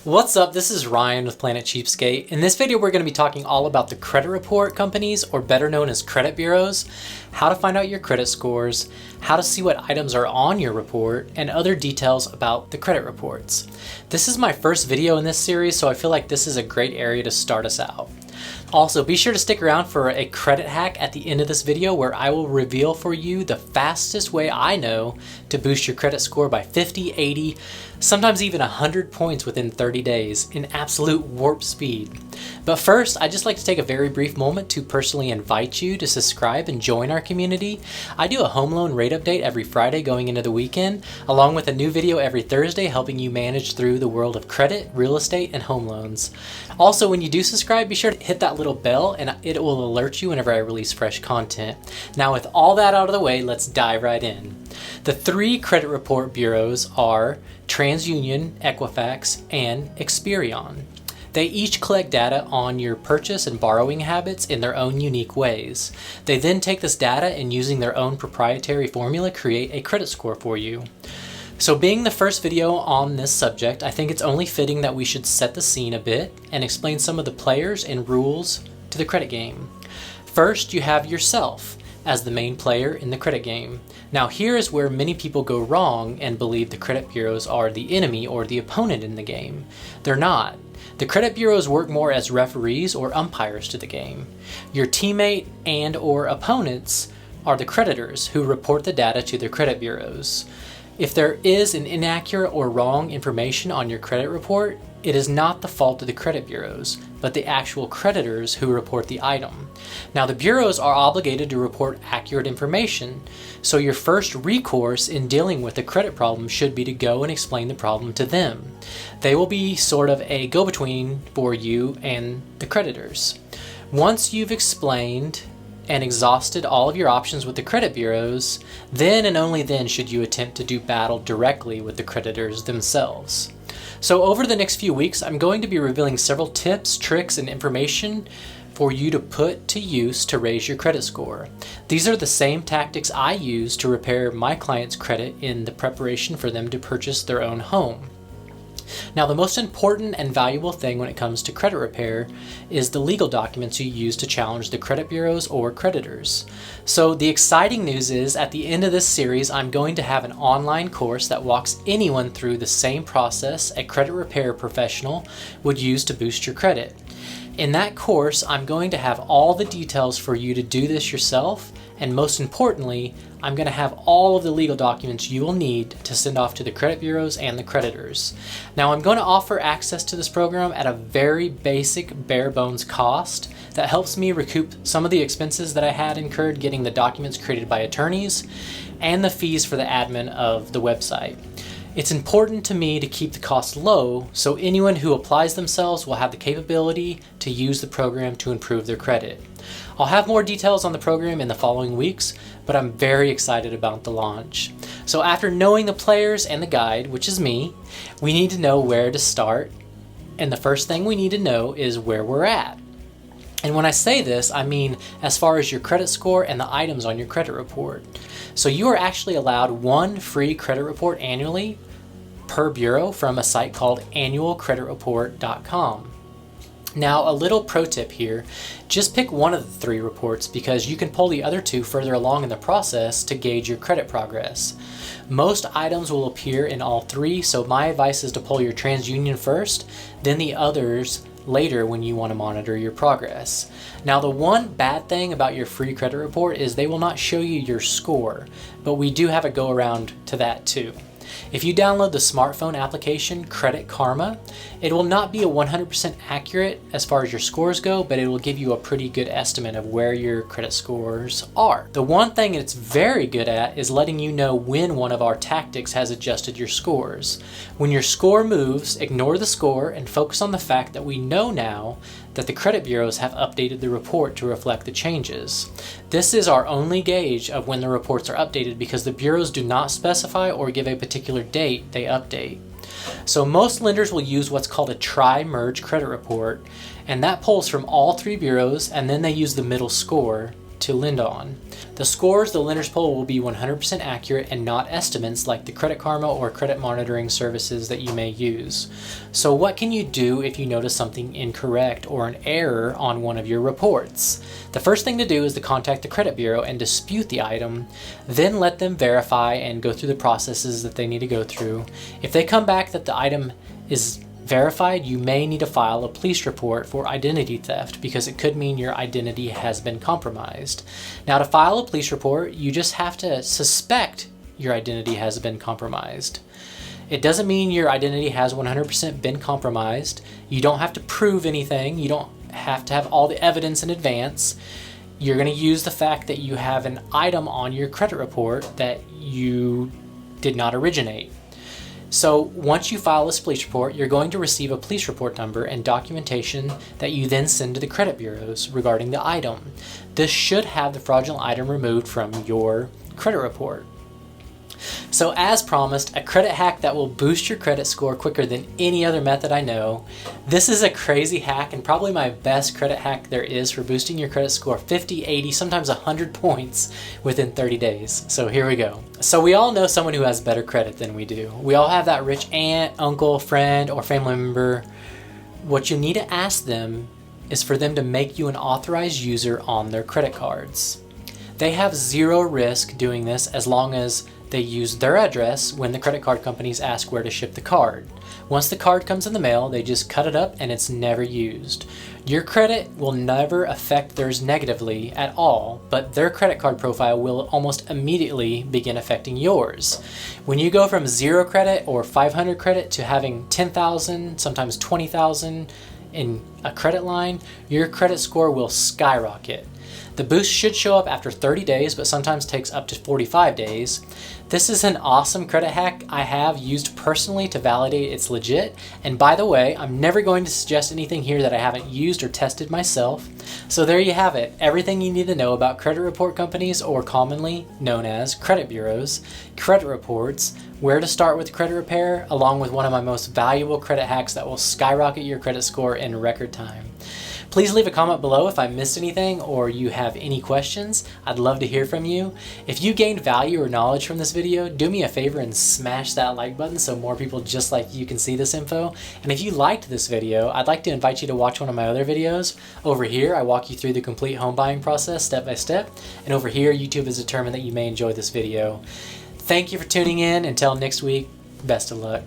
What's up? This is Ryan with Planet Cheapskate. In this video, we're going to be talking all about the credit report companies, or better known as credit bureaus, how to find out your credit scores, how to see what items are on your report, and other details about the credit reports. This is my first video in this series, so I feel like this is a great area to start us out. Also, be sure to stick around for a credit hack at the end of this video where I will reveal for you the fastest way I know to boost your credit score by 50, 80, sometimes even 100 points within 30 days in absolute warp speed. But first, I'd just like to take a very brief moment to personally invite you to subscribe and join our community. I do a home loan rate update every Friday going into the weekend, along with a new video every Thursday helping you manage through the world of credit, real estate, and home loans. Also, when you do subscribe, be sure to hit that little bell and it will alert you whenever I release fresh content. Now, with all that out of the way, let's dive right in. The three credit report bureaus are TransUnion, Equifax, and Experian. They each collect data on your purchase and borrowing habits in their own unique ways. They then take this data and, using their own proprietary formula, create a credit score for you. So, being the first video on this subject, I think it's only fitting that we should set the scene a bit and explain some of the players and rules to the credit game. First, you have yourself as the main player in the credit game. Now, here is where many people go wrong and believe the credit bureaus are the enemy or the opponent in the game. They're not. The credit bureaus work more as referees or umpires to the game. Your teammate and or opponents are the creditors who report the data to their credit bureaus. If there is an inaccurate or wrong information on your credit report, it is not the fault of the credit bureaus, but the actual creditors who report the item. Now, the bureaus are obligated to report accurate information, so your first recourse in dealing with a credit problem should be to go and explain the problem to them. They will be sort of a go-between for you and the creditors. Once you've explained and exhausted all of your options with the credit bureaus, then and only then should you attempt to do battle directly with the creditors themselves. So over the next few weeks, I'm going to be revealing several tips, tricks, and information for you to put to use to raise your credit score. These are the same tactics I use to repair my clients' credit in the preparation for them to purchase their own home. Now, the most important and valuable thing when it comes to credit repair is the legal documents you use to challenge the credit bureaus or creditors. So the exciting news is, at the end of this series, I'm going to have an online course that walks anyone through the same process a credit repair professional would use to boost your credit. In that course, I'm going to have all the details for you to do this yourself, and most importantly, I'm going to have all of the legal documents you will need to send off to the credit bureaus and the creditors. Now, I'm going to offer access to this program at a very basic, bare bones cost that helps me recoup some of the expenses that I had incurred getting the documents created by attorneys and the fees for the admin of the website. It's important to me to keep the cost low so anyone who applies themselves will have the capability to use the program to improve their credit. I'll have more details on the program in the following weeks, but I'm very excited about the launch. So after knowing the players and the guide, which is me, we need to know where to start. And the first thing we need to know is where we're at. And when I say this, I mean as far as your credit score and the items on your credit report. So you are actually allowed one free credit report annually per bureau from a site called annualcreditreport.com. Now, a little pro tip here, just pick one of the three reports because you can pull the other two further along in the process to gauge your credit progress. Most items will appear in all three, so my advice is to pull your TransUnion first, then the others later when you want to monitor your progress. Now, the one bad thing about your free credit report is they will not show you your score, but we do have a go around to that too. If you download the smartphone application Credit Karma, it will not be a 100% accurate as far as your scores go, but it will give you a pretty good estimate of where your credit scores are. The one thing it's very good at is letting you know when one of our tactics has adjusted your scores. When your score moves, ignore the score and focus on the fact that we know now that the credit bureaus have updated the report to reflect the changes. This is our only gauge of when the reports are updated because the bureaus do not specify or give a particular date they update. So most lenders will use what's called a tri-merge credit report, and that pulls from all three bureaus, and then they use the middle score to lend on. The scores the lenders pull will be 100% accurate and not estimates like the Credit Karma or credit monitoring services that you may use. So what can you do if you notice something incorrect or an error on one of your reports? The first thing to do is to contact the credit bureau and dispute the item, then let them verify and go through the processes that they need to go through. If they come back that the item is verified, you may need to file a police report for identity theft because it could mean your identity has been compromised. Now, to file a police report, you just have to suspect your identity has been compromised. It doesn't mean your identity has 100% been compromised. You don't have to prove anything. You don't have to have all the evidence in advance. You're going to use the fact that you have an item on your credit report that you did not originate. So once you file this police report, you're going to receive a police report number and documentation that you then send to the credit bureaus regarding the item. This should have the fraudulent item removed from your credit report. So as promised, a credit hack that will boost your credit score quicker than any other method I know. This is a crazy hack and probably my best credit hack there is for boosting your credit score 50, 80, sometimes 100 points within 30 days. So here we go. So we all know someone who has better credit than we do. We all have that rich aunt, uncle, friend, or family member. What you need to ask them is for them to make you an authorized user on their credit cards. They have zero risk doing this as long as they use their address when the credit card companies ask where to ship the card. Once the card comes in the mail, they just cut it up and it's never used. Your credit will never affect theirs negatively at all, but their credit card profile will almost immediately begin affecting yours. When you go from 0 credit or 500 credit to having 10,000, sometimes 20,000 in a credit line, your credit score will skyrocket. The boost should show up after 30 days, but sometimes takes up to 45 days. This is an awesome credit hack I have used personally to validate it's legit. And by the way, I'm never going to suggest anything here that I haven't used or tested myself. So there you have it, everything you need to know about credit report companies, or commonly known as credit bureaus, credit reports, where to start with credit repair, along with one of my most valuable credit hacks that will skyrocket your credit score in record time. Please leave a comment below if I missed anything or you have any questions. I'd love to hear from you. If you gained value or knowledge from this video, do me a favor and smash that like button so more people just like you can see this info. And if you liked this video, I'd like to invite you to watch one of my other videos. Over here, I walk you through the complete home buying process step by step. And over here, YouTube has determined that you may enjoy this video. Thank you for tuning in. Until next week, best of luck.